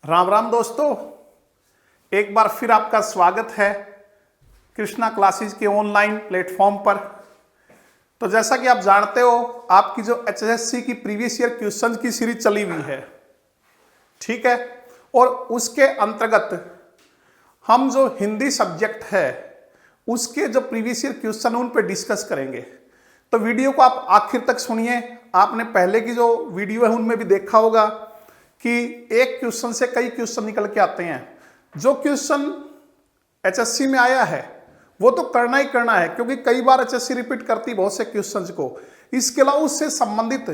राम राम दोस्तों, एक बार फिर आपका स्वागत है कृष्णा क्लासेस के ऑनलाइन प्लेटफॉर्म पर। तो जैसा कि आप जानते हो, आपकी जो एचएसएससी की प्रीवियस ईयर क्वेश्चन की सीरीज चली हुई है, ठीक है, और उसके अंतर्गत हम जो हिंदी सब्जेक्ट है उसके जो प्रीवियस ईयर क्वेश्चन उन पर डिस्कस करेंगे। तो वीडियो को आप आखिर तक सुनिए। आपने पहले की जो वीडियो है उनमें भी देखा होगा कि एक क्वेश्चन से कई क्वेश्चन निकल के आते हैं। जो क्वेश्चन एचएससी में आया है वो तो करना ही करना है, क्योंकि कई बार एचएससी रिपीट करती बहुत से क्वेश्चंस को। इसके अलावा उससे संबंधित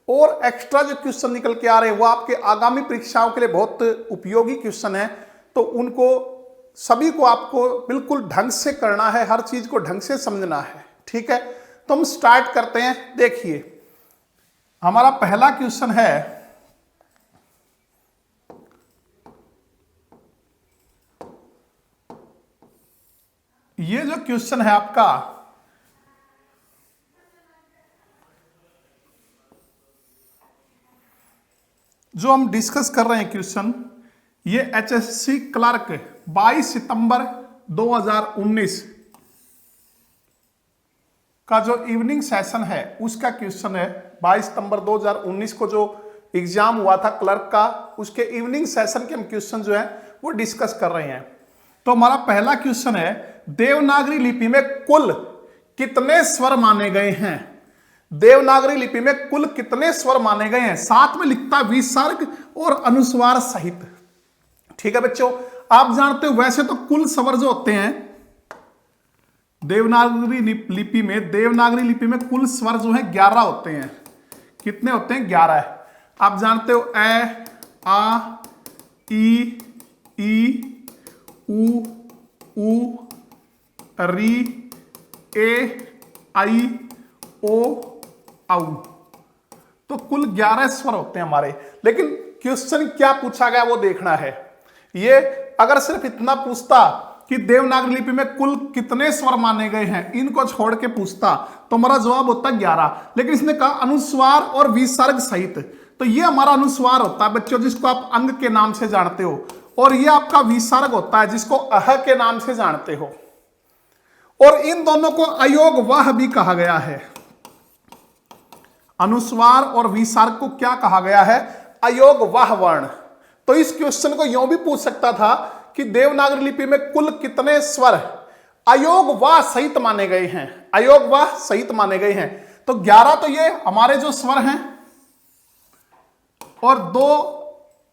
और एक्स्ट्रा जो क्वेश्चन निकल के आ रहे हैं वो आपके आगामी परीक्षाओं के लिए बहुत उपयोगी क्वेश्चन है। तो उनको सभी को आपको बिल्कुल ढंग से करना है, हर चीज को ढंग से समझना है, ठीक है। तो हम स्टार्ट करते हैं। देखिए, हमारा पहला क्वेश्चन है, ये जो क्वेश्चन है आपका, जो हम डिस्कस कर रहे हैं क्वेश्चन, ये एचएससी क्लर्क 22 सितंबर 2019 का जो इवनिंग सेशन है उसका क्वेश्चन है। 22 सितंबर 2019 को जो एग्जाम हुआ था क्लर्क का, उसके इवनिंग सेशन के हम क्वेश्चन जो है वो डिस्कस कर रहे हैं। तो हमारा पहला क्वेश्चन है, देवनागरी लिपि में कुल कितने स्वर माने गए हैं? देवनागरी लिपि में कुल कितने स्वर माने गए हैं? साथ में लिखता विसर्ग और अनुस्वार सहित, ठीक है बच्चों। आप जानते हो वैसे तो कुल स्वर जो होते हैं देवनागरी लिपि में कुल स्वर जो है 11 होते हैं। कितने होते हैं? 11 है। आप जानते हो ए, आ, ई, उ, री, ए, आई, ओ, औ। तो कुल 11 स्वर होते हैं हमारे। लेकिन क्वेश्चन क्या पूछा गया वो देखना है। ये अगर सिर्फ इतना पूछता कि देवनागरी लिपि में कुल कितने स्वर माने गए हैं, इनको छोड़ के पूछता तो हमारा जवाब होता 11। लेकिन इसने कहा अनुस्वार और विसर्ग सहित, तो ये हमारा अनुस्वार होता है बच्चों, जिसको आप अंग के नाम से जानते हो, और ये आपका विसर्ग होता है जिसको अह के नाम से जानते हो। और इन दोनों को अयोग वाह भी कहा गया है। अनुस्वार और विसर्ग को क्या कहा गया है? अयोग वाह वर्ण। तो इस क्वेश्चन को यूं भी पूछ सकता था कि देवनागरी लिपि में कुल कितने स्वर अयोग वाह सहित माने गए हैं? अयोग वाह सहित माने गए हैं। तो 11 तो ये हमारे जो स्वर हैं, और 2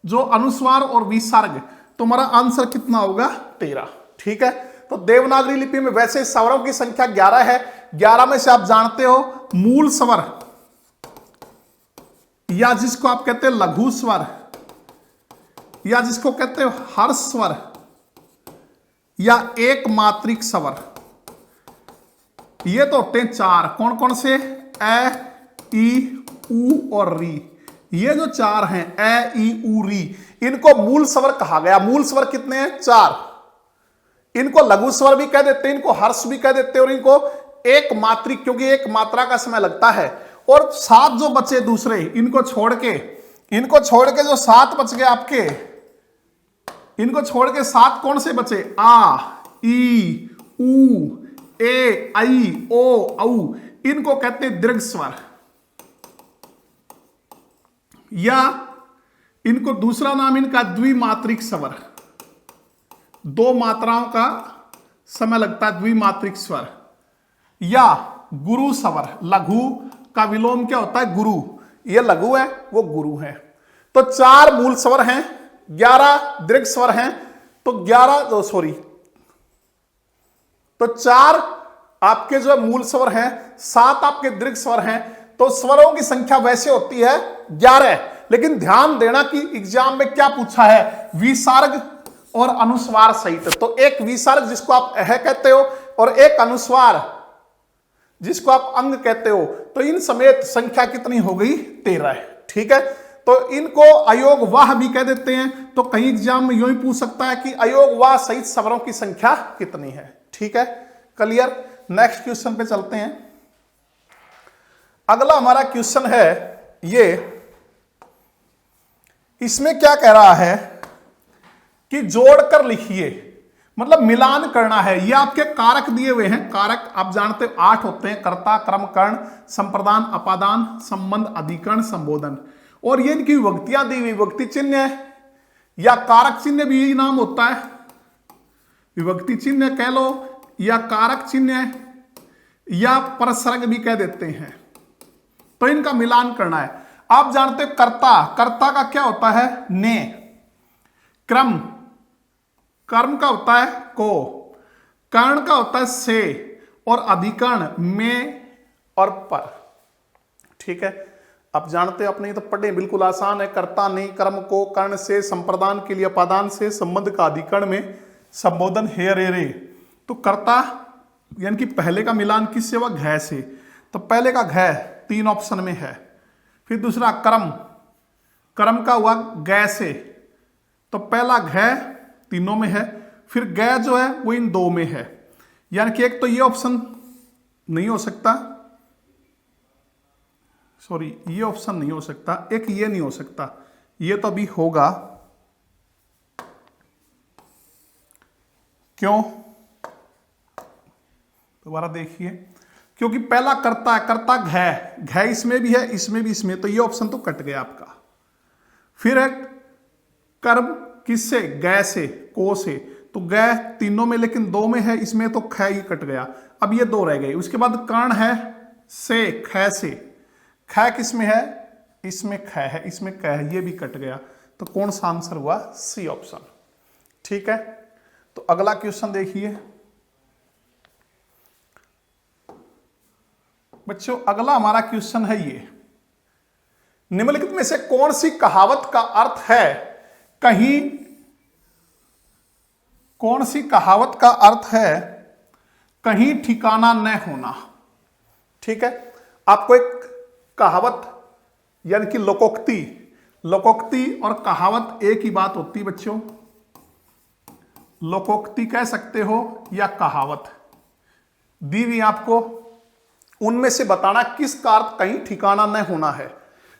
जो अनुस्वार और विसर्ग, तो हमारा आंसर कितना होगा? 13, ठीक है। तो देवनागरी लिपि में वैसे स्वरों की संख्या 11 है। 11 में से आप जानते हो मूल स्वर, या जिसको आप कहते हैं लघु स्वर, या जिसको कहते हो हर्ष स्वर, या एक मात्रिक स्वर, ये तो होते हैं 4। कौन कौन से? ए, ई, उ और री। ये जो 4 हैं, ए, ई, उ, री, इनको मूल स्वर कहा गया। मूल स्वर कितने हैं? 4। इनको लघु स्वर भी कह देते हैं, इनको हर्ष भी कह देते हैं, और इनको एक मात्रिक, क्योंकि एक मात्रा का समय लगता है। और 7 जो बचे दूसरे, इनको छोड़ के जो 7 बच गए आपके, इनको छोड़ के 7 कौन से बचे? आ, ई, उ, ए, आई, ओ, औ। इनको कहते हैं दीर्घ स्वर, या इनको दूसरा नाम इनका द्विमात्रिक स्वर। 2 मात्राओं का समय लगता है, द्विमात्रिक स्वर। या गुरु स्वर, लघु का विलोम क्या होता है? गुरु। ये लघु है, वो गुरु है। तो 4 मूल स्वर हैं, 11 दीर्घ स्वर हैं। तो 4 आपके जो मूल स्वर हैं, 7 आपके दीर्घ स्वर हैं। तो स्वरों की संख्या वैसे होती है 11। लेकिन ध्यान देना कि एग्जाम में क्या पूछा है? विसर्ग और अनुस्वार सहित। तो एक विसर्ग जिसको आप अह कहते हो, और एक अनुस्वार जिसको आप अंग कहते हो। तो इन समेत संख्या कितनी हो गई? 13, ठीक है। तो इनको अयोग वाह भी कह देते हैं। तो कहीं एग्जाम में यूं ही पूछ सकता है कि अयोग वाह सहित स्वरों की संख्या कितनी है, ठीक है। क्लियर। नेक्स्ट क्वेश्चन पे चलते हैं। अगला हमारा क्वेश्चन है ये, इसमें क्या कह रहा है कि जोड़कर लिखिए, मतलब मिलान करना है। ये आपके कारक दिए हुए हैं। कारक आप जानते हो 8 होते हैं, कर्ता, कर्म, कर्ण, संप्रदान, अपादान, संबंध, अधिकरण, संबोधन। और ये इनकी विभक्तियां दी हुई, विभक्ति चिन्ह या कारक चिन्ह भी यही नाम होता है, विभक्ति चिन्ह कह लो या कारक चिन्ह या परसर्ग भी कह देते हैं। तो इनका मिलान करना है। आप जानते हो कर्ता, कर्ता का क्या होता है? ने। क्रम, कर्म का होता है को। कर्ण का होता है से। और अधिकरण में और पर। ठीक है, आप जानते हो, अपने ये तो पढ़े, बिल्कुल आसान है। कर्ता ने, कर्म को, कर्ण से, संप्रदान के लिए अपादान से, संबंध का अधिकरण में, संबोधन हे रे रे। तो कर्ता यानी कि पहले का मिलान किससे हुआ? घ से। तो पहले का घ 3 ऑप्शन में है। फिर दूसरा कर्म, कर्म का हुआ ग से। तो पहला घ तीनों में है, फिर ग जो है वो इन 2 में है। यानी कि एक तो ये ऑप्शन नहीं हो सकता, सॉरी ये ऑप्शन नहीं हो सकता, एक ये नहीं हो सकता, ये तो अभी होगा। क्यों? दोबारा देखिए, क्योंकि पहला कर्ता है, कर्ता घ, घ इसमें भी है, इसमें भी, इसमें, तो ये ऑप्शन तो कट गया आपका। फिर है कर्म किससे? ग से, को से। तो ग तीनों में लेकिन 2 में है, इसमें तो ख ही कट गया। अब ये 2 रह गए। उसके बाद कर्ण है से, ख से। ख किस में है? इसमें ख है, इसमें क है, ये भी कट गया। तो कौन सा आंसर हुआ? C option. ठीक है, तो अगला क्वेश्चन देखिए बच्चों। अगला हमारा क्वेश्चन है ये, निम्नलिखित में से कौन सी कहावत का अर्थ है कहीं, कौन सी कहावत का अर्थ है कहीं ठिकाना न होना? ठीक है, आपको एक कहावत यानी कि लोकोक्ति, लोकोक्ति और कहावत एक ही बात होती है बच्चों। लोकोक्ति कह सकते हो या कहावत दी हुई आपको, उनमें से बताना किसका अर्थ कहीं ठिकाना न होना है।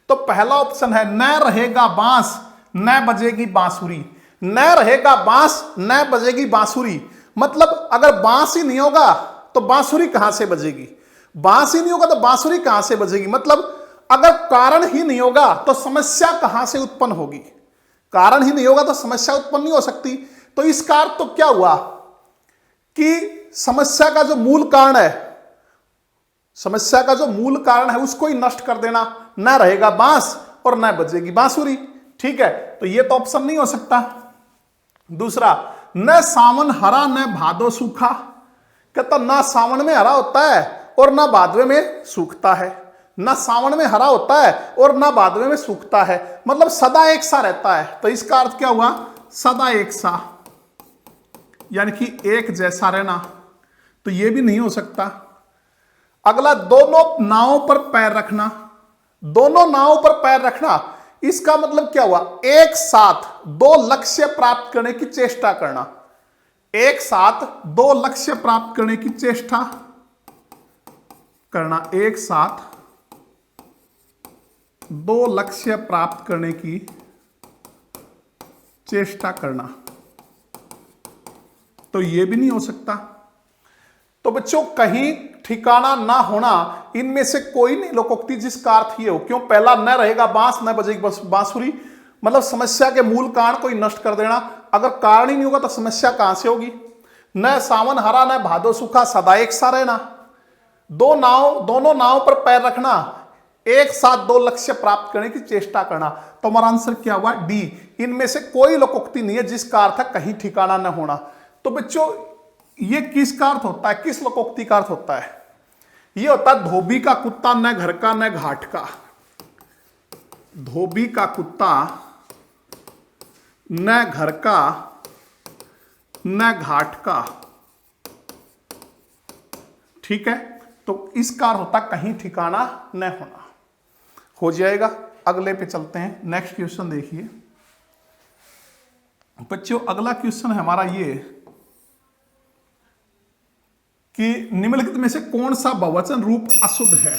तो पहला ऑप्शन है, न रहेगा बांस न बजेगी बांसुरी। न रहेगा बांस न बजेगी बांसुरी, मतलब अगर बांस ही नहीं होगा तो बांसुरी कहां से बजेगी? बांस ही नहीं होगा तो बांसुरी कहां से बजेगी? मतलब अगर कारण ही नहीं होगा तो समस्या कहां से उत्पन्न होगी? कारण ही नहीं होगा तो समस्या उत्पन्न नहीं हो सकती। तो इसका अर्थ तो क्या हुआ कि समस्या का जो मूल कारण है, समस्या का जो मूल कारण है उसको ही नष्ट कर देना। न रहेगा बांस और न बजेगी बांसुरी। ठीक है, तो ये तो ऑप्शन नहीं हो सकता। दूसरा, न सावन हरा न भादो सूखा। कहता न सावन में हरा होता है और न भादवे में सूखता है। न सावन में हरा होता है और न भादवे में सूखता है, मतलब सदा एक सा रहता है। तो इसका अर्थ क्या हुआ? सदा एक सा, यानी कि एक जैसा रहना। तो यह भी नहीं हो सकता। अगला, दोनों नावों पर पैर रखना। दोनों नावों पर पैर रखना, इसका मतलब क्या हुआ? एक साथ 2 लक्ष्य प्राप्त करने की चेष्टा करना। एक साथ 2 लक्ष्य प्राप्त करने की चेष्टा करना। एक साथ 2 लक्ष्य प्राप्त करने की चेष्टा करना, तो यह भी नहीं हो सकता। तो बच्चों, कहीं ठिकाना ना होना, इनमें से कोई नहीं लोकोक्ति जिसका अर्थ ये हो। क्यों? पहला, न रहेगा बांस न बजेगी बांसुरी, मतलब समस्या के मूल कारण को ही नष्ट कर देना। अगर कारण ही नहीं होगा तो समस्या कहां से होगी? न सावन हरा न भादो सूखा, सदा एक सा रहना। दोनों नाव पर पैर रखना, एक साथ 2 लक्ष्य प्राप्त करने की चेष्टा करना। तो हमारा आंसर क्या हुआ? डी। इनमें से कोई लोकोक्ति नहीं है जिसका अर्थ है कहीं ठिकाना न होना। तो बच्चों, ये किसका अर्थ होता है? किस लोकोक्ति का अर्थ होता है? ये होता है, धोबी का कुत्ता न घर का न घाट का। धोबी का कुत्ता न घर का न घाट का। ठीक है, तो इसका अर्थ होता कहीं ठिकाना न होना। हो जाएगा। अगले पे चलते हैं। नेक्स्ट क्वेश्चन देखिए बच्चों। अगला क्वेश्चन है हमारा ये कि निम्नलिखित में से कौन सा बहुवचन रूप अशुद्ध है?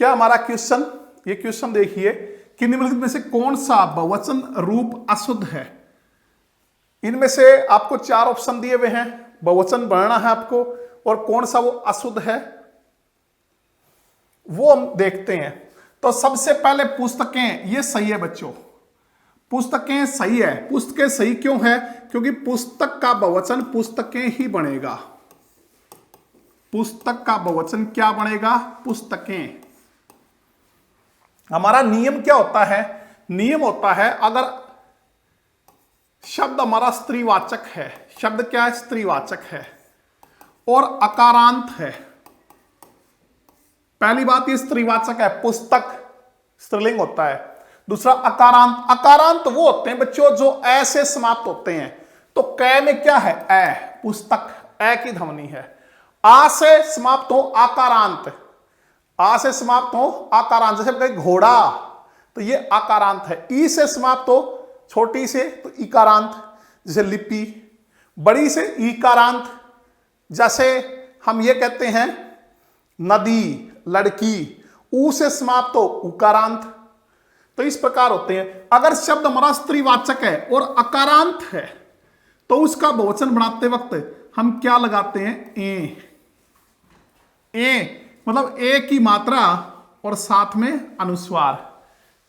क्या हमारा क्वेश्चन, ये क्वेश्चन देखिए कि निम्नलिखित में से कौन सा बहुवचन रूप अशुद्ध है। इनमें से आपको 4 ऑप्शन दिए हुए हैं, बहुवचन बनाना है आपको, और कौन सा वो अशुद्ध है वो हम देखते हैं। तो सबसे पहले पुस्तकें, ये सही है बच्चों, पुस्तकें सही है। पुस्तकें सही क्यों है? क्योंकि पुस्तक का बहुवचन पुस्तकें ही बनेगा। पुस्तक का बहुवचन क्या बनेगा? पुस्तकें। हमारा नियम क्या होता है? नियम होता है अगर शब्द हमारा स्त्रीवाचक है, शब्द क्या है? स्त्रीवाचक है, और अकारांत है। पहली बात ये स्त्रीवाचक है, पुस्तक स्त्रीलिंग होता है। दूसरा अकारांत, अकारांत वो होते हैं बच्चों जो ऐ से समाप्त होते हैं। तो कै में क्या है? ऐ, पुस्तक, ऐ की ध्वनि है। आ से समाप्त हो आकारांत, आ से समाप्त हो आकारांत, जैसे कहीं घोड़ा, तो ये आकारांत है। ई से समाप्त हो छोटी से तो इकारांत, जैसे लिपि। बड़ी से ईकारांत, जैसे हम ये कहते हैं नदी, लड़की। ऊ से समाप्त हो उकारांत। तो इस प्रकार होते हैं। अगर शब्द हमारा स्त्रीवाचक है और अकारांत है तो उसका बहुवचन बनाते वक्त हम क्या लगाते हैं? ए। ए मतलब ए की मात्रा और साथ में अनुस्वार।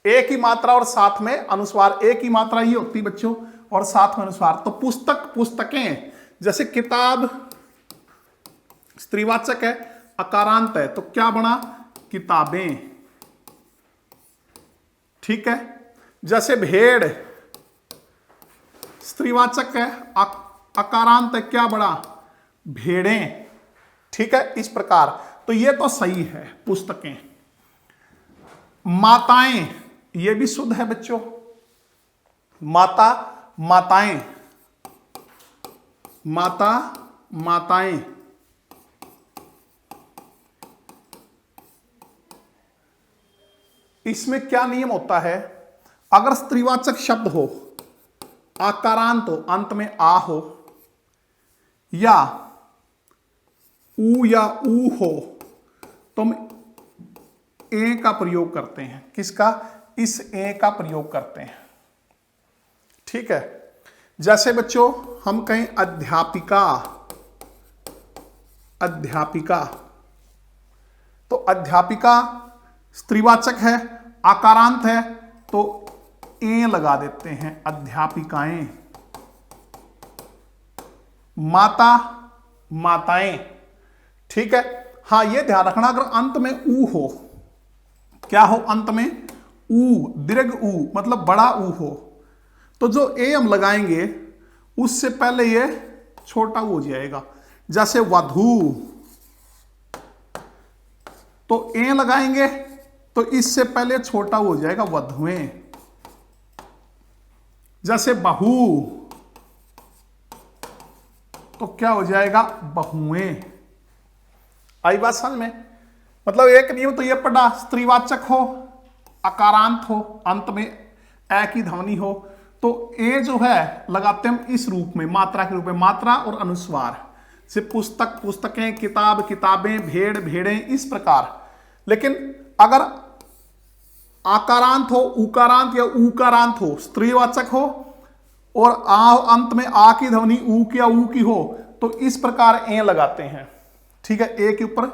ए की मात्रा और साथ में अनुस्वार। ए की मात्रा ये होती बच्चों और साथ में अनुस्वार। तो पुस्तक, पुस्तकें। जैसे किताब स्त्रीवाचक है, अकारांत है, तो क्या बना? किताबें। ठीक है। जैसे भेड़ स्त्रीवाचक है, अकारांत है, क्या बड़ा? भेड़ें। ठीक है, इस प्रकार। तो ये तो सही है पुस्तकें। माताएं, ये भी शुद्ध है बच्चों। माता, माताएं, माता, माताएं। इसमें क्या नियम होता है? अगर स्त्रीवाचक शब्द हो, आकारांत हो, अंत में आ हो, या ऊ या ऊ हो, तो हम ए का प्रयोग करते हैं। किसका? इस ए का प्रयोग करते हैं। ठीक है। जैसे बच्चों हम कहें अध्यापिका, अध्यापिका, तो अध्यापिका स्त्रीवाचक है, आकारांत है, तो ए लगा देते हैं, अध्यापिकाएं। माता, माताएं। ठीक है। हाँ, ये ध्यान रखना अगर अंत में ऊ हो, क्या हो अंत में? ऊ, दीर्घ ऊ, मतलब बड़ा ऊ हो, तो जो ए हम लगाएंगे उससे पहले ये छोटा ऊ हो जाएगा। जैसे वधू, तो ए लगाएंगे तो इससे पहले छोटा हो जाएगा वधुएं। जैसे बहू, तो क्या हो जाएगा? बहुएं। आई बात समझ में? मतलब एक नियम तो ये पढ़ा, स्त्रीवाचक हो, अकारांत हो, अंत में ए की ध्वनि हो, तो ए जो है लगाते हम इस रूप में, मात्रा के रूप में, मात्रा और अनुस्वार से। पुस्तक, पुस्तकें, किताब, किताबें, भेड़, भेड़ें, इस प्रकार। लेकिन अगर आकारांत हो, उकारांत या ऊकारांत हो, स्त्रीवाचक हो, और आ अंत में आ की ध्वनि ऊ की या ऊ की हो, तो इस प्रकार ए लगाते हैं। ठीक है। ए के ऊपर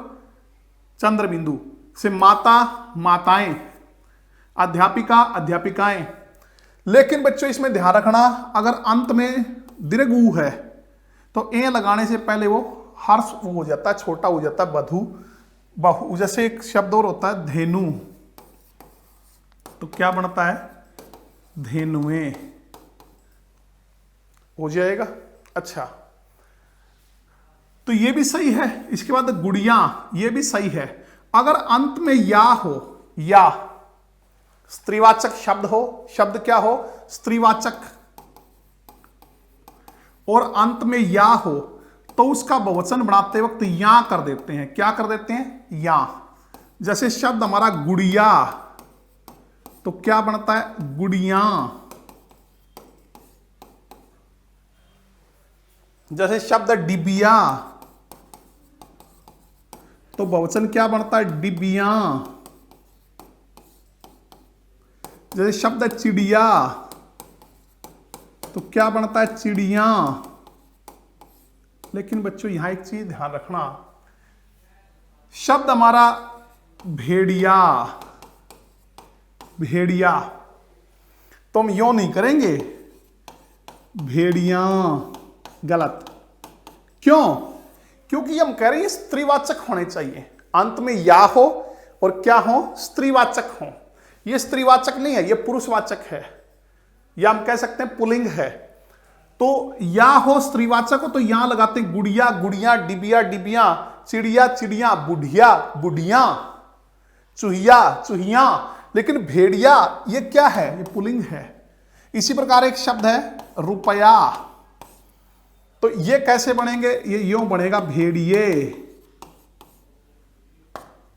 चंद्र बिंदु से माता, माताएं, अध्यापिका, अध्यापिकाएं। लेकिन बच्चों इसमें ध्यान रखना, अगर अंत में दीर्घ ऊ है तो ए लगाने से पहले वो हर्ष ऊ हो जाता है, छोटा हो जाता है, बधु, बहु। जैसे एक शब्द और होता है धेनु, तो क्या बनता है? धेनुएं हो जाएगा। अच्छा, तो ये भी सही है। इसके बाद गुड़िया, ये भी सही है। अगर अंत में या हो, या स्त्रीवाचक शब्द हो, शब्द क्या हो? स्त्रीवाचक, और अंत में या हो, तो उसका बहुवचन बनाते वक्त या कर देते हैं। क्या कर देते हैं? या। जैसे शब्द हमारा गुड़िया, तो क्या बनता है? गुड़िया। जैसे शब्द डिबिया, तो बहुवचन क्या बनता है? डिबिया। जैसे शब्द है चिड़िया, तो क्या बनता है चिड़िया। लेकिन बच्चों यहां एक चीज ध्यान रखना, शब्द हमारा भेड़िया, भेड़िया, तो हम यो नहीं करेंगे भेड़िया, गलत। क्यों? क्योंकि हम कह रहे हैं स्त्रीवाचक होने चाहिए, अंत में या हो और क्या हो, स्त्रीवाचक हो। ये स्त्रीवाचक नहीं है, ये पुरुषवाचक है, या हम कह सकते हैं पुल्लिंग है। तो या हो स्त्रीवाचक हो तो यहां लगाते हैं गुड़िया गुड़िया, डिबिया डिबिया, चिड़िया चिड़िया, बुढ़िया बुढ़िया, चूहिया चूहिया। लेकिन भेड़िया ये क्या है, ये पुल्लिंग है। इसी प्रकार एक शब्द है रुपया, तो ये कैसे बनेंगे, ये यूं बनेगा भेड़िए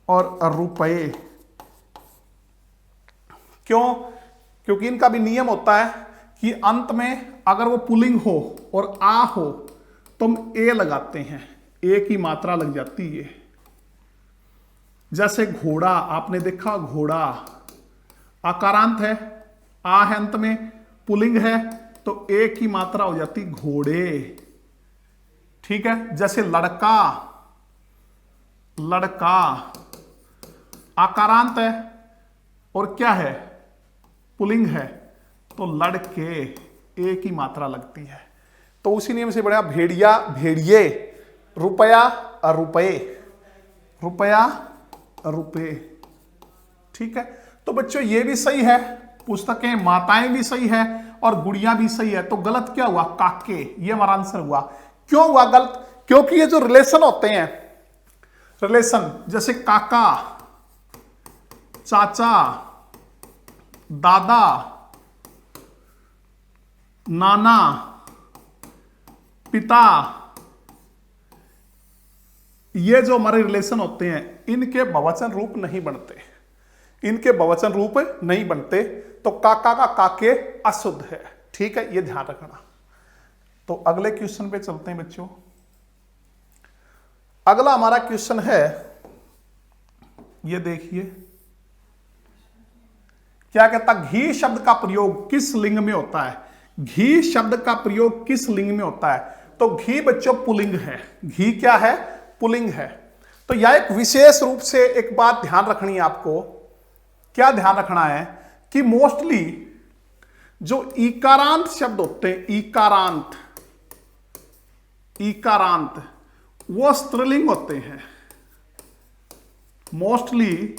और रुपए। क्यों? क्योंकि इनका भी नियम होता है कि अंत में अगर वो पुल्लिंग हो और आ हो तो हम ए लगाते हैं, ए की मात्रा लग जाती है। जैसे घोड़ा, आपने देखा घोड़ा आकारांत है, आ है अंत में, पुल्लिंग है, तो ए की मात्रा हो जाती घोड़े। ठीक है। जैसे लड़का, लड़का आकारांत है और क्या है, पुल्लिंग है, तो लड़के, ए की मात्रा लगती है। तो उसी नियम से बढ़िया भेड़िया भेड़िए, रुपया रुपए, रुपया रुपए। ठीक है। तो बच्चों ये भी सही है, पुस्तकें माताएं भी सही है और गुड़िया भी सही है। तो गलत क्या हुआ, काके, ये हमारा आंसर हुआ। क्यों हुआ गलत? क्योंकि ये जो रिलेशन होते हैं, रिलेशन जैसे काका, चाचा, दादा, नाना, पिता, ये जो हमारे रिलेशन होते हैं इनके बहुवचन रूप नहीं बनते, इनके बहुवचन रूप नहीं बनते। तो काका का काके अशुद्ध है। ठीक है, ये ध्यान रखना। तो अगले क्वेश्चन पे चलते हैं बच्चों। अगला हमारा क्वेश्चन है, ये देखिए क्या कहता, घी शब्द का प्रयोग किस लिंग में होता है। घी शब्द का प्रयोग किस लिंग में होता है? तो घी बच्चों पुल्लिंग है। घी क्या है, पुल्लिंग है। तो यह एक विशेष रूप से एक बात ध्यान रखनी है आपको। क्या ध्यान रखना है कि मोस्टली जो ईकारांत शब्द होते हैं, ईकारांत, ईकारांत वो स्त्रीलिंग होते हैं। मोस्टली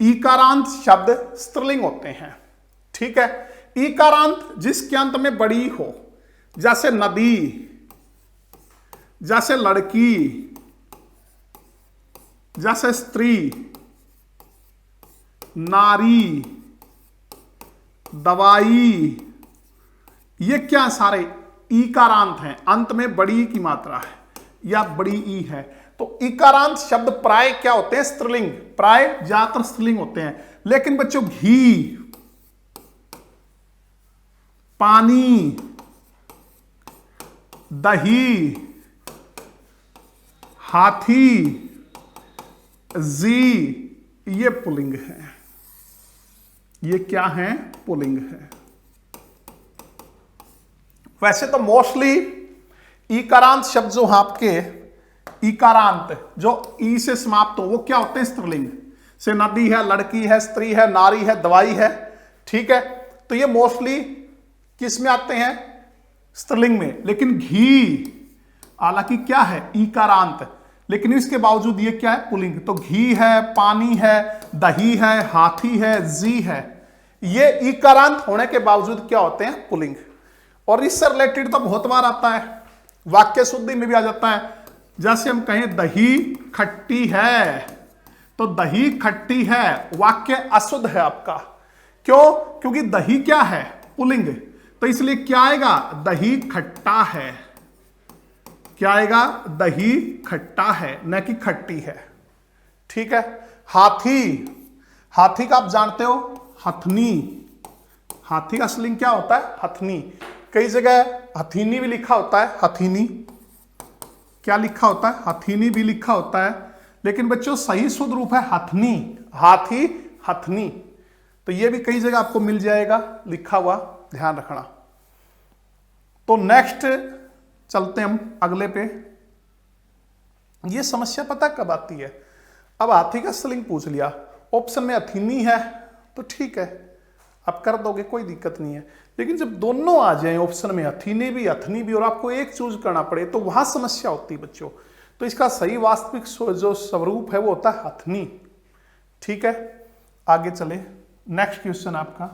ईकारांत शब्द स्त्रीलिंग होते हैं। ठीक है। ईकारांत जिसके अंत में बड़ी हो, जैसे नदी, जैसे लड़की, जैसे स्त्री, नारी, दवाई, ये क्या सारे ईकारांत हैं, अंत में बड़ी की मात्रा है या बड़ी ई है। तो ईकारांत शब्द प्राय क्या होते हैं, स्त्रीलिंग, प्राय ज्यादातर स्त्रीलिंग होते हैं। लेकिन बच्चों घी, पानी, दही, हाथी, जी, ये पुल्लिंग है। ये क्या है, पुल्लिंग है। वैसे तो मोस्टली ईकारांत शब्द जो आपके ईकारांत जो ई से समाप्त हो वो क्या होते हैं, स्त्रीलिंग। से नदी है, लड़की है, स्त्री है, नारी है, दवाई है। ठीक है। तो ये मोस्टली किस में आते हैं, स्त्रीलिंग में। लेकिन घी हालांकि क्या है, ईकारांत, लेकिन इसके बावजूद ये क्या है, पुल्लिंग। तो घी है, पानी है, दही है, हाथी है, जी है, ये ईकारांत होने के बावजूद क्या होते हैं, पुल्लिंग। और इससे रिलेटेड तो बहुत बार आता है, वाक्य शुद्धि में भी आ जाता है। जैसे हम कहें दही खट्टी है, तो दही खट्टी है, वाक्य अशुद्ध है आपका। क्यों? क्योंकि दही क्या है, पुल्लिंग। तो इसलिए क्या आएगा, दही खट्टा है। क्या आएगा, दही खट्टा है, न कि खट्टी है। ठीक है। हाथी, हाथी का आप जानते हो, हथनी। हाथी का स्त्रीलिंग क्या होता है, हथनी। कई जगह हथीनी भी लिखा होता है, हथीनी। क्या लिखा होता है, हथीनी भी लिखा होता है। लेकिन बच्चों सही शुद्ध रूप है हथनी, हाथी, हथनी। तो ये भी कई जगह आपको मिल जाएगा लिखा हुआ, ध्यान रखना। तो नेक्स्ट चलते हैं हम अगले पे। ये समस्या पता कब आती है? अब हाथी का स्त्रीलिंग पूछ लिया, ऑप्शन में अथिनी है तो ठीक है, आप कर दोगे, कोई दिक्कत नहीं है। लेकिन जब दोनों आ जाए ऑप्शन में, अथिनी भी अथनी भी, और आपको एक चूज करना पड़े, तो वहां समस्या होती है बच्चों। तो इसका सही वास्तविक जो स्वरूप है वो होता है अथनी। ठीक है, आगे चले, नेक्स्ट क्वेश्चन आपका।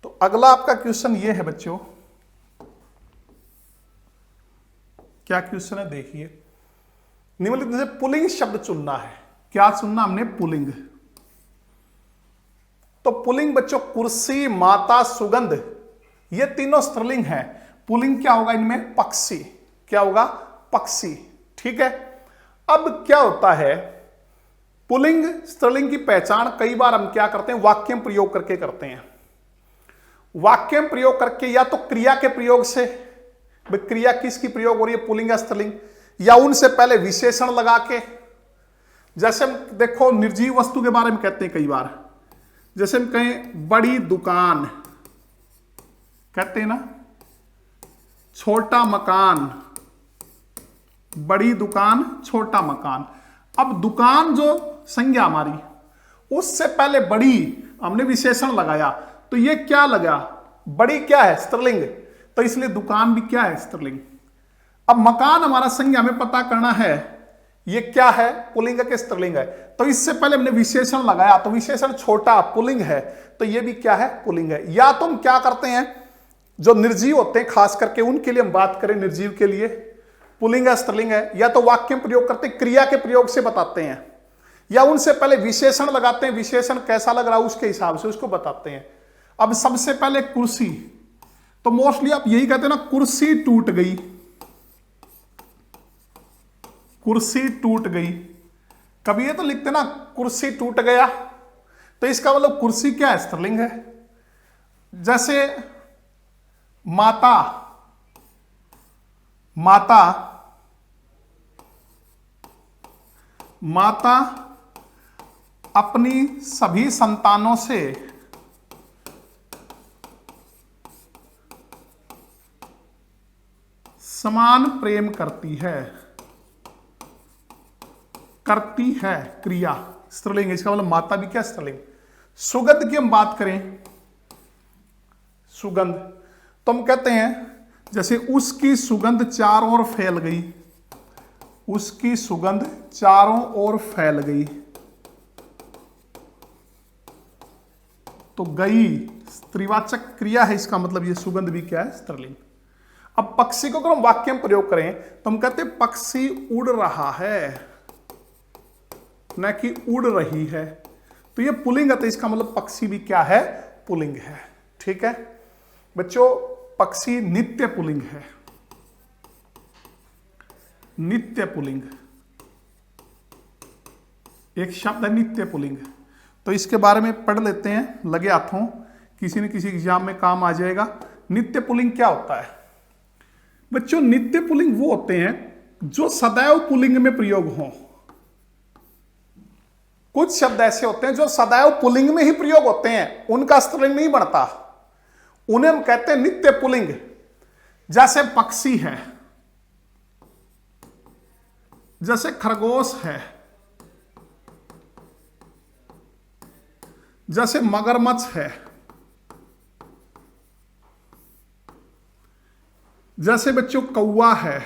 तो अगला आपका क्वेश्चन ये है बच्चों, क्या क्वेश्चन है देखिए। निम्नलिखित में से पुल्लिंग शब्द चुनना है। क्या चुनना हमने? पुल्लिंग। तो पुल्लिंग बच्चों कुर्सी, माता, सुगंध, ये तीनों स्त्रीलिंग है। पुल्लिंग क्या होगा इनमें? पक्षी। क्या होगा? पक्षी। ठीक है, अब क्या होता है, पुल्लिंग स्त्रीलिंग की पहचान कई बार हम क्या करते हैं? वाक्य में प्रयोग करके करते हैं। वाक्य में प्रयोग करके, या तो क्रिया के प्रयोग से, क्रिया किसकी प्रयोग हो रही है, पुल्लिंग या स्त्रीलिंग, या उनसे पहले विशेषण लगा के। जैसे हम देखो निर्जीव वस्तु के बारे में कहते हैं कई बार, जैसे हम कहें बड़ी दुकान, कहते हैं ना, छोटा मकान, बड़ी दुकान, छोटा मकान। अब दुकान जो संज्ञा हमारी, उससे पहले बड़ी हमने विशेषण लगाया, तो ये क्या लगा? बड़ी क्या है? स्त्रीलिंग, तो इसलिए दुकान भी क्या है? स्त्रीलिंग। अब मकान हमारा संज्ञा हमें पता करना है, ये क्या है? पुल्लिंग के स्त्रीलिंग है। तो इससे पहले हमने विशेषण लगाया, तो विशेषण छोटा पुल्लिंग है, तो ये भी क्या है? पुल्लिंग है। या तो हम क्या करते हैं, जो निर्जीव होते हैं खास करके उनके लिए हम बात करें, निर्जीव के लिए पुल्लिंग है स्त्रीलिंग है, या तो वाक्य में प्रयोग करते हैं, क्रिया के प्रयोग से बताते हैं, या उनसे पहले विशेषण लगाते हैं, विशेषण कैसा लग रहा है उसके हिसाब से उसको बताते हैं। अब सबसे पहले कुर्सी, तो मोस्टली आप यही कहते हैं ना, कुर्सी टूट गई, कुर्सी टूट गई। कभी ये तो लिखते ना कुर्सी टूट गया, तो इसका मतलब कुर्सी क्या है? स्त्रीलिंग है। जैसे माता, माता, माता अपनी सभी संतानों से समान प्रेम करती है, करती है, क्रिया स्त्रीलिंग, इसका मतलब माता भी क्या? स्त्रीलिंग। सुगंध की हम बात करें, सुगंध, तो हम कहते हैं जैसे उसकी सुगंध चारों ओर फैल गई, उसकी सुगंध चारों ओर फैल गई, तो गई स्त्रीवाचक क्रिया है, इसका मतलब ये सुगंध भी क्या है? स्त्रीलिंग। अब पक्षी को अगर हम वाक्य में प्रयोग करें, तो हम कहते हैं पक्षी उड़ रहा है, न कि उड़ रही है, तो ये पुल्लिंग है, तो इसका मतलब पक्षी भी क्या है? पुल्लिंग है। ठीक है बच्चों, पक्षी नित्य पुल्लिंग है, नित्य पुल्लिंग, एक शब्द है नित्य पुल्लिंग। तो इसके बारे में पढ़ लेते हैं, लगे हाथों, किसी न किसी एग्जाम में काम आ जाएगा। नित्य पुल्लिंग क्या होता है बच्चों? नित्य पुल्लिंग वो होते हैं जो सदैव पुल्लिंग में प्रयोग हों। कुछ शब्द ऐसे होते हैं जो सदैव पुल्लिंग में ही प्रयोग होते हैं, उनका स्त्रीलिंग नहीं बनता, उन्हें हम कहते हैं नित्य पुल्लिंग। जैसे पक्षी है, जैसे खरगोश है, जैसे मगरमच्छ है, जैसे बच्चों कौवा है,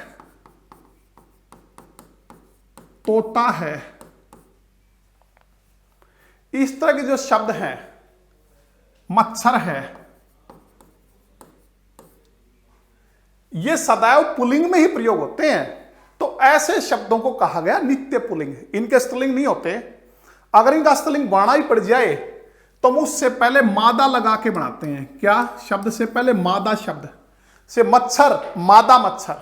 तोता है, इस तरह के जो शब्द हैं, मच्छर है, ये सदैव पुल्लिंग में ही प्रयोग होते हैं, तो ऐसे शब्दों को कहा गया नित्य पुल्लिंग। इनके स्त्रीलिंग नहीं होते। अगर इनका स्त्रीलिंग बढ़ना ही पड़ जाए तो हम उससे पहले मादा लगा के बनाते हैं। क्या शब्द से पहले? मादा शब्द से। मच्छर, मादा मच्छर।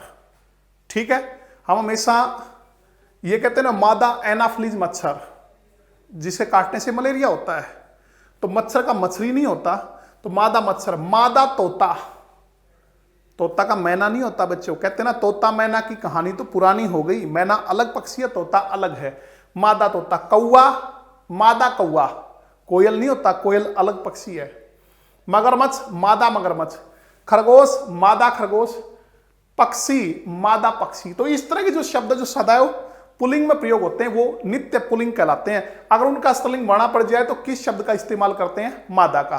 ठीक है, हम हमेशा ये कहते हैं ना, मादा एनाफ्लीज मच्छर, जिसे काटने से मलेरिया होता है, तो मच्छर का मछली नहीं होता, तो मादा मच्छर। मादा तोता, तोता का मैना नहीं होता बच्चों, कहते हैं ना तोता मैना की कहानी तो पुरानी हो गई, मैना अलग पक्षी है, तोता अलग है। मादा तोता। कौवा, मादा कौवा, कोयल नहीं होता, कोयल अलग पक्षी है। मगरमच्छ मादा मगरमच्छ, खरगोश मादा खरगोश, पक्षी मादा पक्षी। तो इस तरह के जो शब्द जो सदैव पुल्लिंग में प्रयोग होते हैं वो नित्य पुल्लिंग कहलाते हैं। अगर उनका स्त्रीलिंग बढ़ना पड़ जाए तो किस शब्द का इस्तेमाल करते हैं? मादा का।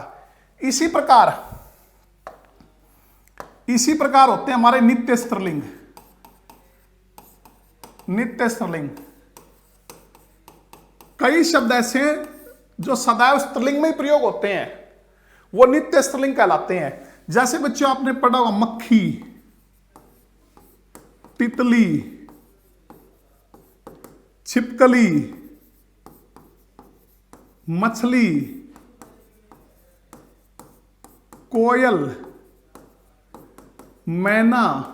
इसी प्रकार होते हैं हमारे नित्य स्त्रीलिंग। नित्य स्त्रीलिंग, कई शब्द ऐसे जो सदैव स्त्रीलिंग में ही प्रयोग होते हैं, वो नित्य स्त्रीलिंग कहलाते हैं। जैसे बच्चों आपने पढ़ा हुआ मक्खी, तितली, छिपकली, मछली, कोयल, मैना,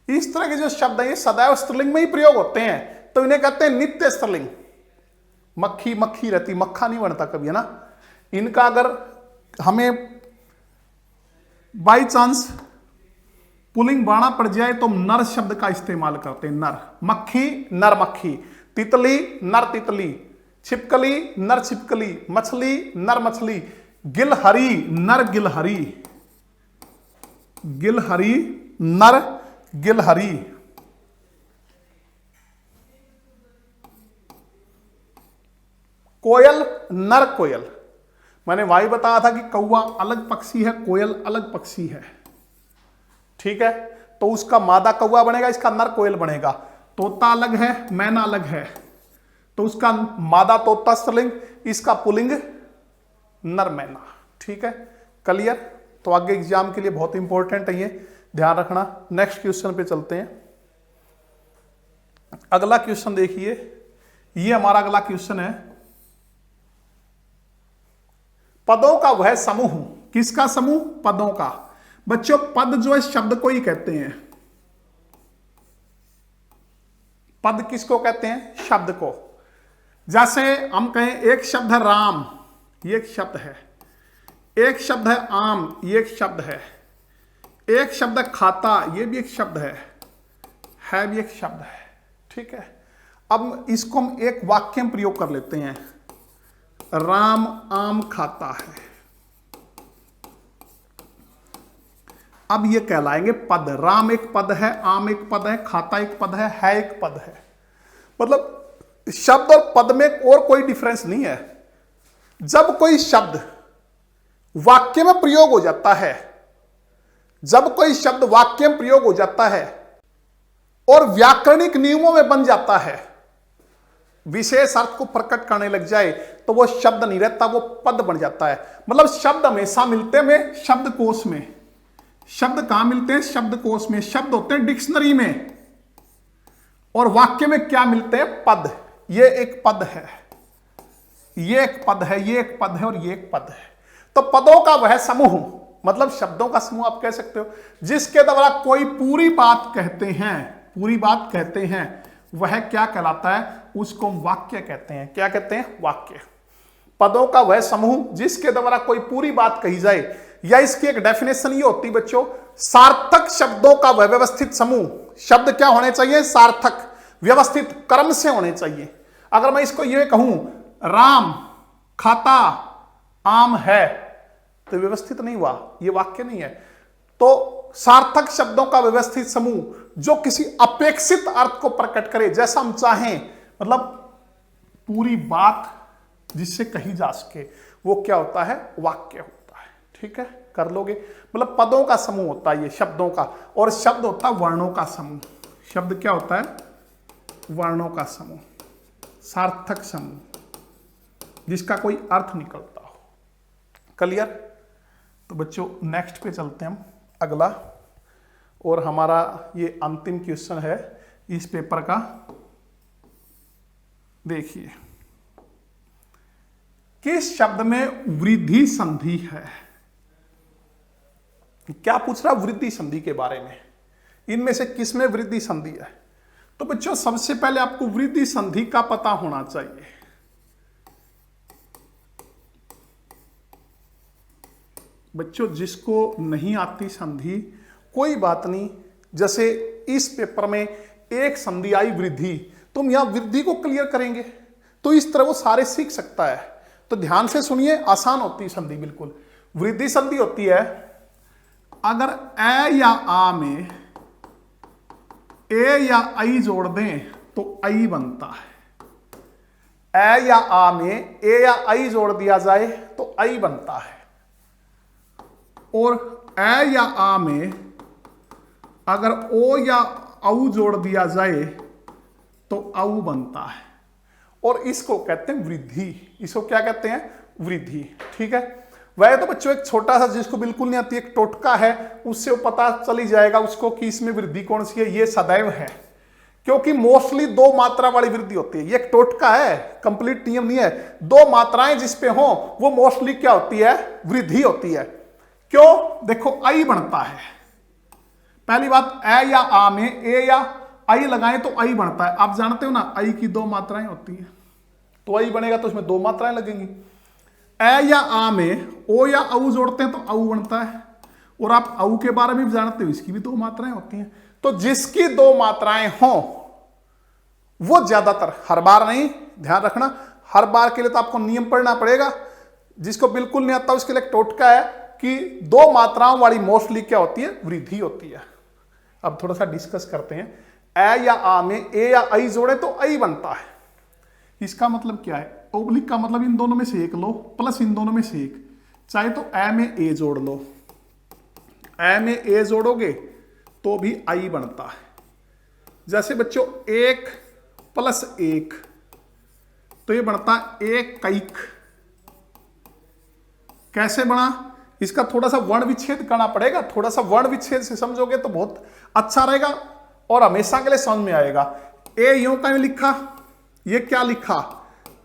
इस तरह के जो शब्द हैं ये सदैव स्त्रीलिंग में ही प्रयोग होते हैं, तो इन्हें कहते हैं नित्य स्त्रीलिंग। मक्खी मक्खी रहती, मक्खा नहीं बनता कभी, है ना। इनका अगर हमें बाई चांस पुल्लिंग बढ़ाना पड़ जाए तो नर शब्द का इस्तेमाल करते हैं, नर। मक्खी नर मक्खी, तितली नर तितली, छिपकली नर छिपकली, मछली नर मछली, गिलहरी नर गिलहरी, गिलहरी नर गिलहरी। कोयल नर कोयल। मैंने वही बताया था कि कौवा अलग पक्षी है, कोयल अलग पक्षी है, ठीक है। तो उसका मादा कौवा बनेगा, इसका नर कोयल बनेगा। तोता अलग है, मैना अलग है, तो उसका मादा तोता स्त्रीलिंग, इसका पुल्लिंग नर मैना, ठीक है। क्लियर? तो आगे एग्जाम के लिए बहुत इंपॉर्टेंट है ये, ध्यान रखना। नेक्स्ट क्वेश्चन पे चलते हैं। अगला क्वेश्चन देखिए, ये हमारा अगला क्वेश्चन है, पदों का वह समूह। किसका समूह? पदों का। बच्चों पद जो है शब्द को ही कहते हैं। पद किसको कहते हैं? शब्द को। जैसे हम कहें एक शब्द है राम, ये एक शब्द है। एक शब्द है आम, ये एक शब्द है। एक शब्द है खाता, ये भी एक शब्द है भी एक शब्द है, ठीक है। अब इसको हम एक वाक्य में प्रयोग कर लेते हैं, राम आम खाता है। अब ये कहलाएंगे पद। राम एक पद है, आम एक पद है, खाता एक पद है एक पद है। मतलब शब्द और पद में और कोई डिफरेंस नहीं है। जब कोई शब्द वाक्य में प्रयोग हो जाता है, जब कोई शब्द वाक्य में प्रयोग हो जाता है और व्याकरणिक नियमों में बन जाता है, विशेष अर्थ को प्रकट करने लग जाए, तो वो शब्द नहीं रहता, वो पद बन जाता है। मतलब शब्द हमेशा मिलते हैं शब्दकोश में। शब्द कहां मिलते हैं? शब्दकोश में। शब्द होते हैं डिक्शनरी में, और वाक्य में क्या मिलते हैं? पद। ये एक पद है, ये एक पद है, ये एक पद है और ये एक पद है। तो पदों का वह समूह, मतलब शब्दों का समूह आप कह सकते हो, जिसके द्वारा कोई पूरी बात कहते हैं, पूरी बात कहते हैं, वह क्या कहलाता है? उसको हम वाक्य कहते हैं। क्या कहते हैं? वाक्य। पदों का वह समूह जिसके द्वारा कोई पूरी बात कही जाए, या इसकी एक डेफिनेशन ये होती बच्चों, सार्थक शब्दों का वह व्यवस्थित समूह। शब्द क्या होने चाहिए? सार्थक, व्यवस्थित क्रम से होने चाहिए। अगर मैं इसको ये कहूं राम खाता आम है, तो व्यवस्थित नहीं हुआ, ये वाक्य नहीं है। तो सार्थक शब्दों का व्यवस्थित समूह जो किसी अपेक्षित अर्थ को प्रकट करे, जैसा हम चाहें, मतलब पूरी बात जिससे कही जा सके, वो क्या होता है? वाक्य होता है, ठीक है। कर लोगे? मतलब पदों का समूह होता है ये, शब्दों का। और शब्द होता है वर्णों का समूह। शब्द क्या होता है? वर्णों का समूह, सार्थक समूह, जिसका कोई अर्थ निकलता हो। क्लियर? तो बच्चों नेक्स्ट पे चलते हैं हम, अगला। और हमारा ये अंतिम क्वेश्चन है इस पेपर का। देखिए, किस शब्द में वृद्धि संधि है? क्या पूछ रहा? वृद्धि संधि के बारे में। इनमें से किस में वृद्धि संधि है? तो बच्चों सबसे पहले आपको वृद्धि संधि का पता होना चाहिए। बच्चों जिसको नहीं आती संधि, कोई बात नहीं। जैसे इस पेपर में एक संधि आई वृद्धि, तो हम यहां वृद्धि को क्लियर करेंगे। तो इस तरह वो सारे सीख सकता है। तो ध्यान से सुनिए, आसान होती है संधि बिल्कुल। वृद्धि संधि होती है अगर ए या आ में ए या आई जोड़ दें तो आई बनता है। ए या आ में ए या आई जोड़ दिया जाए तो आई बनता है। और ए या आ में अगर ओ या औ जोड़ दिया जाए तो औ बनता है। और इसको कहते हैं वृद्धि। इसको क्या कहते हैं? वृद्धि। ठीक है। वह तो बच्चों एक छोटा सा, जिसको बिल्कुल नहीं आती, एक टोटका है, उससे वो पता चल ही जाएगा उसको कि इसमें वृद्धि कौन सी है। ये सदैव है, क्योंकि मोस्टली दो मात्रा वाली वृद्धि होती है। ये एक टोटका है, कंप्लीट नियम नहीं है। दो मात्राएं जिसपे हो वो मोस्टली क्या होती है? वृद्धि होती है। क्यों? देखो आई बनता है। पहली बात, ए या आ में ए या आई लगाएं तो आई बनता है। आप जानते हो ना, आई की दो मात्राएं होती है, तो आई बनेगा तो इसमें दो मात्राएं लगेंगी। ए या आ में ओ या औ जोड़ते हैं तो औ बनता है। और आप औ के बारे में भी जानते हो, इसकी भी दो मात्राएं होती हैं। तो जिसकी दो मात्राएं हों वो ज्यादातर, हर बार नहीं, ध्यान रखना, हर बार के लिए तो आपको नियम पढ़ना पड़ेगा। जिसको बिल्कुल नहीं आता उसके लिए एक टोटका है कि दो मात्राओं वाली मोस्टली क्या होती है? वृद्धि होती है। अब थोड़ा सा डिस्कस करते हैं। ए या आ में ए या आई जोड़े तो आई बनता है। इसका मतलब क्या है? ओब्लिक का मतलब इन दोनों में से एक लो प्लस इन दोनों में से एक। चाहे तो ए में ए जोड़ लो, ए में ए जोड़ोगे तो भी आई बनता है। जैसे बच्चों एक प्लस एक तो ये बनता है एक कईक। कैसे बना? इसका थोड़ा सा वर्ण विच्छेद करना पड़ेगा। थोड़ा सा वर्ण विच्छेद से समझोगे तो बहुत अच्छा रहेगा और हमेशा के लिए समझ में आएगा। ए यूं का लिखा, ये क्या लिखा?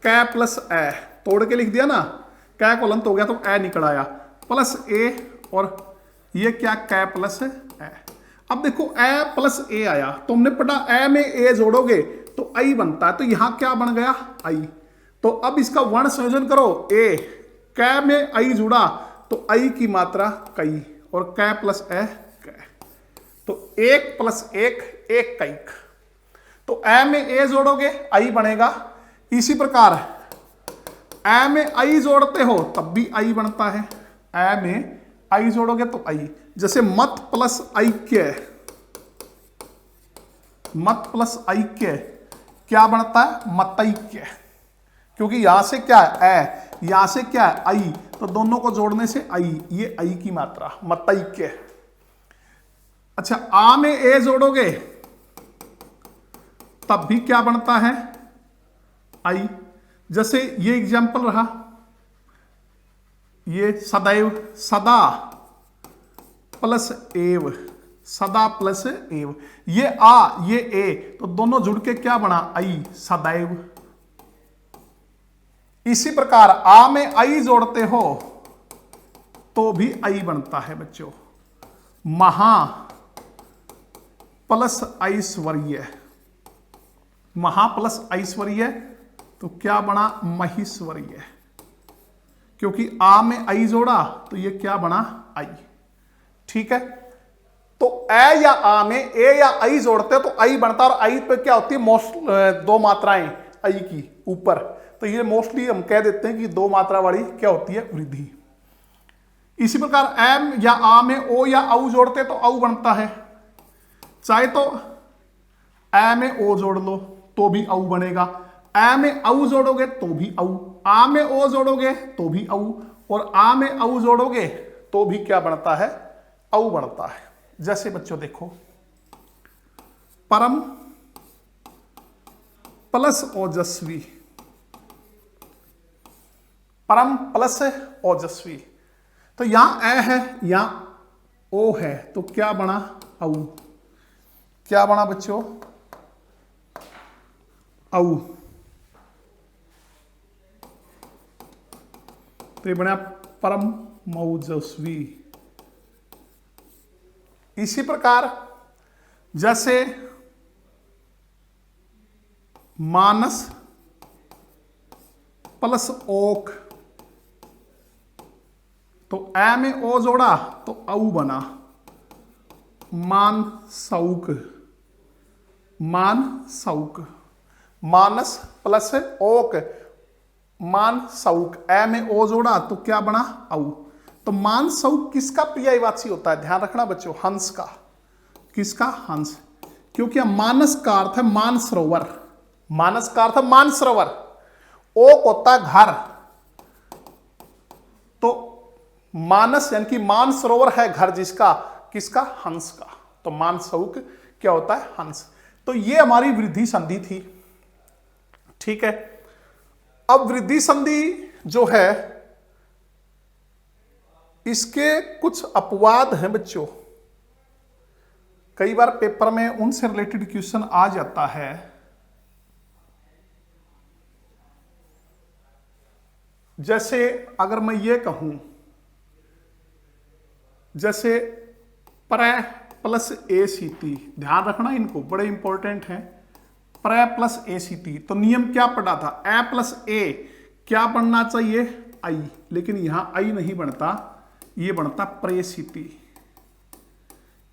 कै प्लस ए, तोड़ के लिख दिया ना, कै को लंत हो गया तो ए निकल आया, प्लस ए, और ये क्या? कै प्लस ए। अब देखो ए प्लस ए आया तो हमने पढ़ा ए में ए जोड़ोगे तो आई बनता है। तो यहां क्या बन गया? आई। तो अब इसका वर्ण संयोजन करो। ए कै में आई जुड़ा तो आई की मात्रा कई, और कै प्लस ए कै, तो एक प्लस एक, एक कईक। तो ए में ए जोड़ोगे आई बनेगा। इसी प्रकार ए में आई जोड़ते हो तब भी आई बनता है। ए में आई जोड़ोगे तो आई। जैसे मत प्लस ऐक्य, मत प्लस ऐक्य क्या बनता है? मतैक्य। क्योंकि यहां से क्या है? ए, यहां से क्या है? आई, तो दोनों को जोड़ने से आई, ये आई की मात्रा, मतैक्य। अच्छा, आ में ए जोड़ोगे तब भी क्या बनता है? आई। जैसे ये एग्जाम्पल रहा, ये सदैव, सदा प्लस एव, सदा प्लस एव, ये आ ये ए, तो दोनों जुड़ के क्या बना? आई, सदैव। इसी प्रकार आ में आई जोड़ते हो तो भी आई बनता है बच्चों। महा प्लस ऐश्वर्य, महा प्लस ऐश्वर्य तो क्या बना? महेश्वर्य। क्योंकि आ में आई जोड़ा तो ये क्या बना? आई। ठीक है। तो ए या आ में ए या आई जोड़ते हो तो आई बनता है, और आई पे क्या होती है? मोस्ट दो मात्राएं आई की ऊपर, तो ये मोस्टली हम कह देते हैं कि दो मात्रा वाली क्या होती है? वृद्धि। इसी प्रकार एम या आ में ओ या औ जोड़ते तो औ बनता है। चाहे तो ए में ओ जोड़ लो तो भी औ बनेगा, ए में औ जोड़ोगे तो भी औ, आ में ओ जोड़ोगे तो भी औ, और आ में औ जोड़ोगे तो भी क्या बनता है? औ बनता है। जैसे बच्चों देखो, परम प्लस ओजस्वी, परम प्लस ओजस्वी, तो यहां ए है यहां ओ है तो क्या बना? औ। क्या बना बच्चों? औ। तो ये बना परम मौजस्वी। इसी प्रकार जैसे मानस प्लस ओक, तो ए में ओ जोड़ा तो औ बना, मान सौक, मान सौक। मानस प्लस ओक, मान सऊक, ए में ओ जोड़ा तो क्या बना औ। तो मान सऊक किसका पर्यायवाची होता है, ध्यान रखना बच्चों, हंस का। किसका, हंस। क्योंकि मानस का अर्थ है मानसरोवर, मानस का अर्थ है मानसरोवर, ओक होता है घर, तो मानस यानी कि मानसरोवर है घर जिसका, किसका, हंस का। तो मानसऊक क्या होता है, हंस। तो ये हमारी वृद्धि संधि थी, ठीक है। अब वृद्धि संधि जो है इसके कुछ अपवाद हैं बच्चों, कई बार पेपर में उनसे रिलेटेड क्वेश्चन आ जाता है। जैसे अगर मैं ये कहूं, जैसे प्र प्लस ए सी टी, ध्यान रखना इनको, बड़े इंपॉर्टेंट हैं। प्र प्लस ए सी टी, तो नियम क्या पढ़ा था, ए प्लस ए क्या बनना चाहिए, आई, लेकिन यहां आई नहीं बनता, ये बनता प्रेसिटी,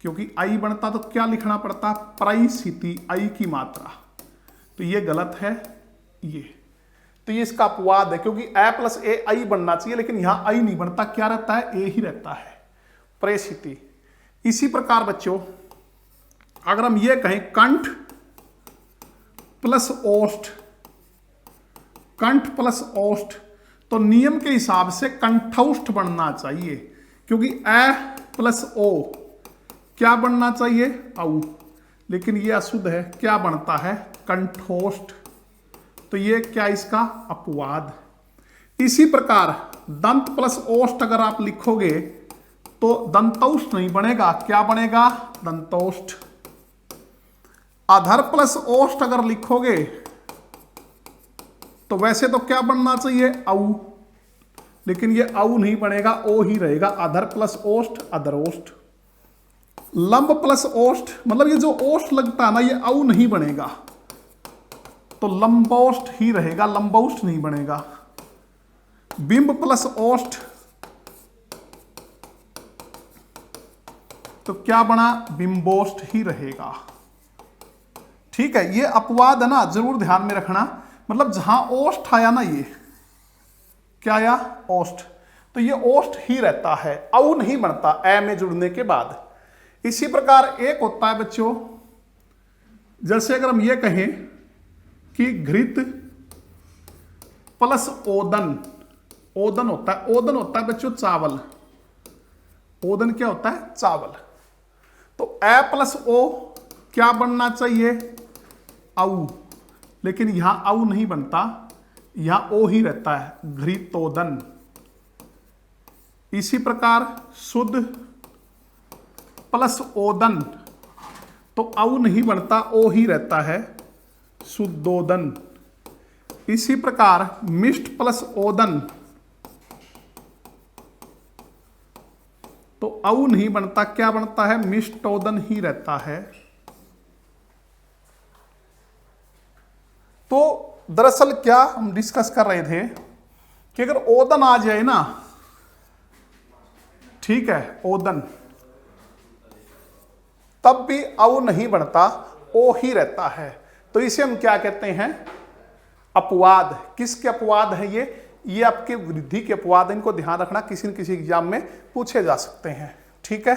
क्योंकि आई बनता तो क्या लिखना पड़ता, प्राइसिटी, आई की मात्रा, तो ये गलत है ये। तो ये इसका अपवाद है, क्योंकि ए प्लस ए आई बनना चाहिए, लेकिन यहां आई नहीं बनता, क्या रहता है, ए ही रहता है, प्रेसिटी। इसी प्रकार बच्चों अगर हम ये कहें कंठ प्लस ओष्ठ, कंठ प्लस ओष्ठ, तो नियम के हिसाब से कंठौष्ठ बनना चाहिए, क्योंकि ए प्लस ओ क्या बनना चाहिए, औ, लेकिन ये अशुद्ध है, क्या बनता है, कंठोष्ठ। तो ये क्या इसका अपवाद। इसी प्रकार दंत प्लस ओष्ठ अगर आप लिखोगे तो दंतौष्ठ नहीं बनेगा, क्या बनेगा, दंतौष्ठ। अधर प्लस ओष्ठ अगर लिखोगे तो वैसे तो क्या बनना चाहिए, औ, लेकिन ये औ नहीं बनेगा, ओ ही रहेगा, अधर प्लस ओष्ठ, अधरोष्ठ। लंब प्लस ओष्ठ, मतलब ये जो ओष्ठ लगता है ना, ये औ नहीं बनेगा, तो लंबोष्ठ ही रहेगा, लंबोष्ठ नहीं बनेगा। बिंब प्लस ओष्ठ, तो क्या बना, बिंबोष्ठ ही रहेगा, ठीक है। ये अपवाद है ना, जरूर ध्यान में रखना, मतलब जहां ओष्ठ आया ना, ये क्या आया, ओष्ठ, तो ये ओष्ठ ही रहता है, औ नहीं बनता ए में जुड़ने के बाद। इसी प्रकार एक होता है बच्चों, जैसे अगर हम ये कहें कि घृत प्लस ओदन, ओदन होता है, ओदन होता है बच्चों चावल, ओदन क्या होता है, चावल। तो ए प्लस ओ क्या बनना चाहिए, औ, लेकिन यहां औ नहीं बनता, यहां ओ ही रहता है, घृतोदन। इसी प्रकार शुद्ध प्लस ओदन, तो औ नहीं बनता, ओ ही रहता है, शुद्धोदन। इसी प्रकार मिष्ट प्लस ओदन, तो औ नहीं बनता, क्या बनता है, मिष्टोदन ही रहता है। तो दरअसल क्या हम डिस्कस कर रहे थे कि अगर ओदन आ जाए ना, ठीक है, ओदन, तब भी औ नहीं बनता, ओ ही रहता है, तो इसे हम क्या कहते हैं, अपवाद। किसके अपवाद है ये आपके वृद्धि के अपवाद, इनको ध्यान रखना, किसी न किसी एग्जाम में पूछे जा सकते हैं, ठीक है।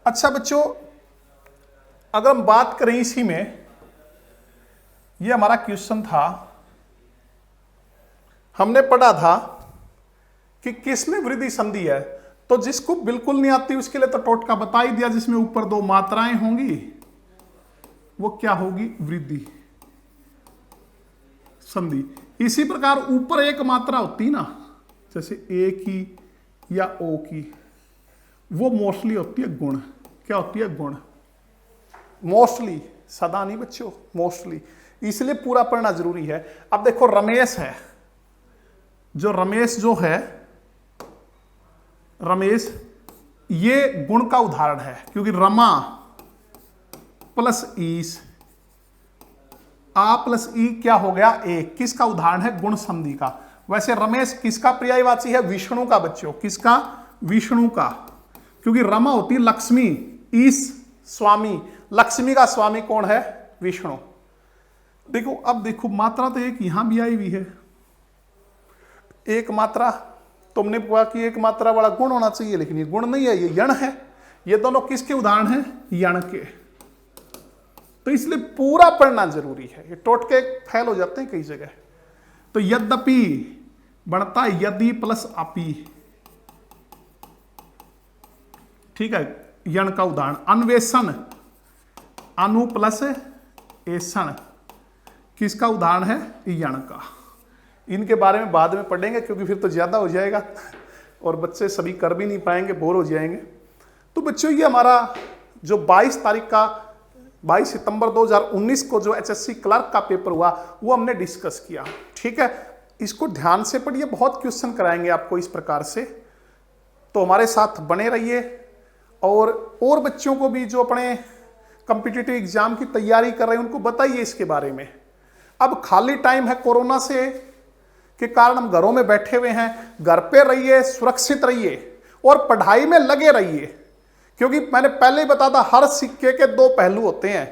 अच्छा बच्चों अगर हम बात करें इसी में, ये हमारा क्वेश्चन था, हमने पढ़ा था कि किसमें वृद्धि संधि है, तो जिसको बिल्कुल नहीं आती उसके लिए तो टोटका बता ही दिया, जिसमें ऊपर दो मात्राएं होंगी वो क्या होगी, वृद्धि संधि। इसी प्रकार ऊपर एक मात्रा होती ना, जैसे ए की या ओ की, वो मोस्टली होती है गुण, क्या होती है, गुण, मोस्टली, सदा नहीं बच्चों, मोस्टली, इसलिए पूरा पढ़ना जरूरी है। अब देखो रमेश है, जो रमेश जो है, रमेश ये गुण का उदाहरण है, क्योंकि रमा प्लस ईस, आ प्लस ई क्या हो गया, एक, किसका उदाहरण है, गुण संधि का। वैसे रमेश किसका पर्यायवाची है, विष्णु का बच्चों, किसका, विष्णु का, क्योंकि रमा होती है लक्ष्मी, ईस स्वामी, लक्ष्मी का स्वामी कौन है, विष्णु। देखो अब देखो, मात्रा तो एक यहां भी आई हुई है, एक मात्रा। तुमने कहा कि एक मात्रा वाला गुण होना चाहिए, लेकिन ये गुण नहीं है, ये यण है। ये दोनों किसके उदाहरण हैं? यण के। तो इसलिए पूरा पढ़ना जरूरी है, ये टोटके फैल हो जाते हैं कई जगह। तो यद्यपि बनता है यदि प्लस अपि, ठीक है, यण का उदाहरण। अन्वेषण, अनु प्लस एषण, किसका उदाहरण है? यण का। इनके बारे में बाद में पढ़ेंगे, क्योंकि फिर तो ज्यादा हो जाएगा और बच्चे सभी कर भी नहीं पाएंगे, बोर हो जाएंगे। तो बच्चों, ये हमारा जो 22 तारीख का 22 सितंबर 2019 को जो एचएससी क्लर्क का पेपर हुआ, वो हमने डिस्कस किया। ठीक है, इसको ध्यान से पढ़िए, बहुत क्वेश्चन कराएंगे आपको इस प्रकार से। तो हमारे साथ बने रहिए, और बच्चों को भी जो अपने कॉम्पिटिटिव एग्जाम की तैयारी कर रहे हैं उनको बताइए इसके बारे में। अब खाली टाइम है, कोरोना से के कारण हम घरों में बैठे हुए हैं, घर पे रहिए, सुरक्षित रहिए और पढ़ाई में लगे रहिए, क्योंकि मैंने पहले ही बताया था, हर सिक्के के दो पहलू होते हैं।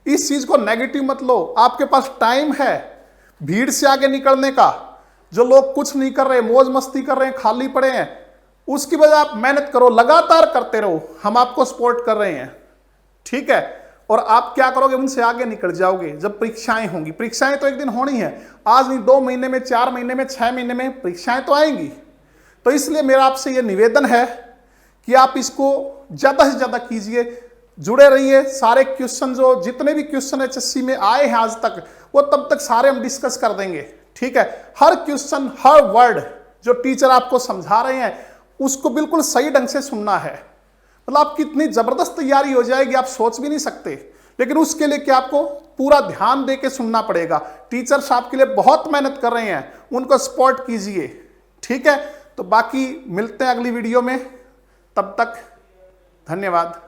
इस चीज को नेगेटिव मत लो। आपके पास टाइम है भीड़ से आगे निकलने का। जो लोग कुछ नहीं कर रहे, मौज मस्ती कर रहे हैं, खाली पड़े हैं, उसकी वजह आप मेहनत करो, लगातार करते रहो, हम आपको सपोर्ट कर रहे हैं। ठीक है, और आप क्या करोगे? उनसे आगे निकल जाओगे। जब परीक्षाएं होंगी, परीक्षाएं तो एक दिन होनी है, आज नहीं, 2 महीने में, 4 महीने में, 6 महीने में परीक्षाएं तो आएंगी। तो इसलिए मेरा आपसे यह निवेदन है कि आप इसको ज्यादा से ज्यादा कीजिए, जुड़े रहिए। सारे क्वेश्चन, जो जितने भी क्वेश्चन एचएससी में आए हैं आज तक, वो तब तक सारे हम डिस्कस कर देंगे। ठीक है, हर क्वेश्चन, हर वर्ड जो टीचर आपको समझा रहे हैं, उसको बिल्कुल सही ढंग से सुनना है। मतलब आपकी इतनी जबरदस्त तैयारी हो जाएगी, आप सोच भी नहीं सकते। लेकिन उसके लिए क्या, आपको पूरा ध्यान दे के सुनना पड़ेगा। टीचर्स आपके लिए बहुत मेहनत कर रहे हैं, उनको सपोर्ट कीजिए। ठीक है, तो बाकी मिलते हैं अगली वीडियो में, तब तक धन्यवाद।